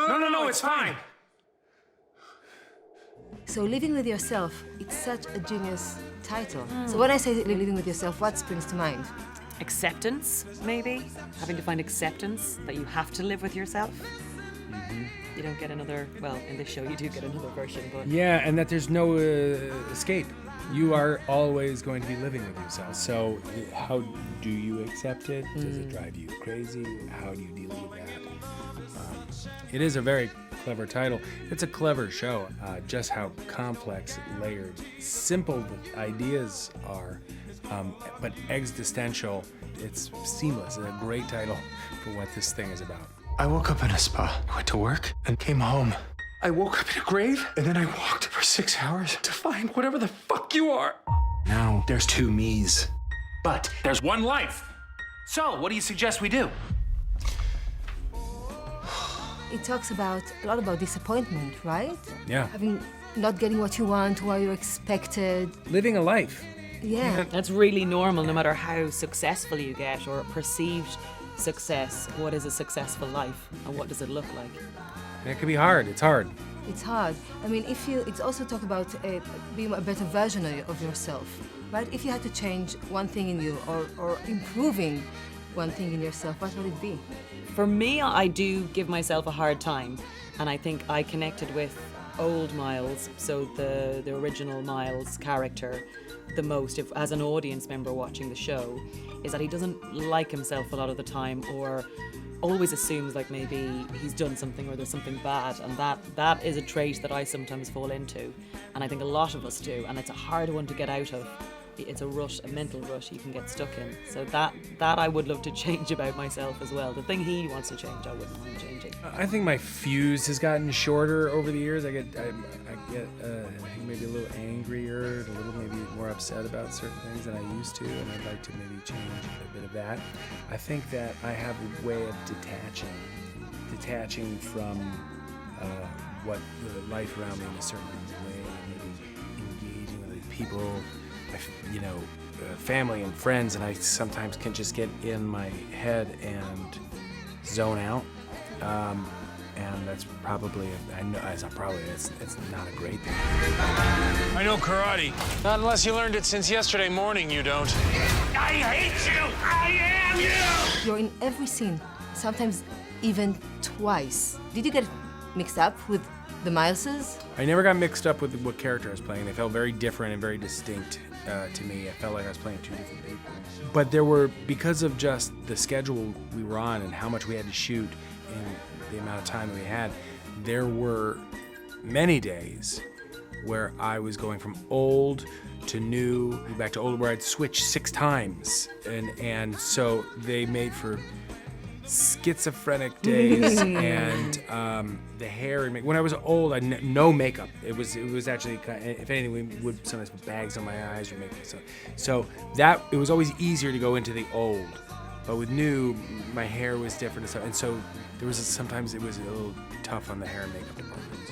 No, it's fine. So living with yourself, it's such a genius title. So when I say living with yourself, what springs to mind? Acceptance, maybe? Having to find acceptance that you have to live with yourself. You don't get another, well, in this show you do get another version, but... Yeah, and that there's no escape. You are always going to be living with yourself. So how do you accept it? Does it drive you crazy? How do you deal with that? It is a very clever title. It's a clever show. Just how complex, layered, simple the ideas are, but existential. It's seamless. It's a great title for what this thing is about. I woke up in a spa, went to work, and came home. I woke up in a grave, and then I walked for 6 hours to find whatever the fuck you are. Now there's 2 me's, but There's one life. So, what do you suggest we do? It talks a lot about disappointment, right? Yeah. Not getting what you want, what you expected. Living a life. Yeah. That's really normal, no matter how successful you get or perceived success. What is a successful life and what does it look like? And it can be hard. It's hard. It's hard. I mean, it's also talk about being a better version of yourself, right? If you had to change one thing in you or improving one thing in yourself, what would it be? For me, I do give myself a hard time, and I think I connected with old Miles, so the original Miles character, the most, if as an audience member watching the show, is that he doesn't like himself a lot of the time, or always assumes like maybe he's done something or there's something bad, and that is a trait that I sometimes fall into, and I think a lot of us do, and it's a hard one to get out of. It's a rut, a mental rut you can get stuck in. So that I would love to change about myself as well. The thing he wants to change, I wouldn't mind changing. I think my fuse has gotten shorter over the years. I get I think maybe a little angrier, a little maybe more upset about certain things than I used to, and I'd like to maybe change a bit of that. I think that I have a way of detaching from what the life around me in a certain way, maybe engaging with other people, family and friends, and I sometimes can just get in my head and zone out. And that's probably, it's not a great thing. I know karate. not unless you learned it since yesterday morning, you don't. I hate you! I am you! You're in every scene, sometimes even twice. Did you get mixed up with the Mileses? I never got mixed up with what character I was playing. They felt very different and very distinct to me. I felt like I was playing 2 different people. But there were, because of just the schedule we were on and how much we had to shoot and the amount of time that we had, there were many days where I was going from old to new, back to old, where I'd switch 6 times. And so they made for schizophrenic days, and the hair and when I was old, I no makeup. It was actually kind of, if anything, we would sometimes put bags on my eyes or makeup. So that it was always easier to go into the old, but with new, my hair was different and stuff. And so there was sometimes it was a little tough on the hair and makeup departments.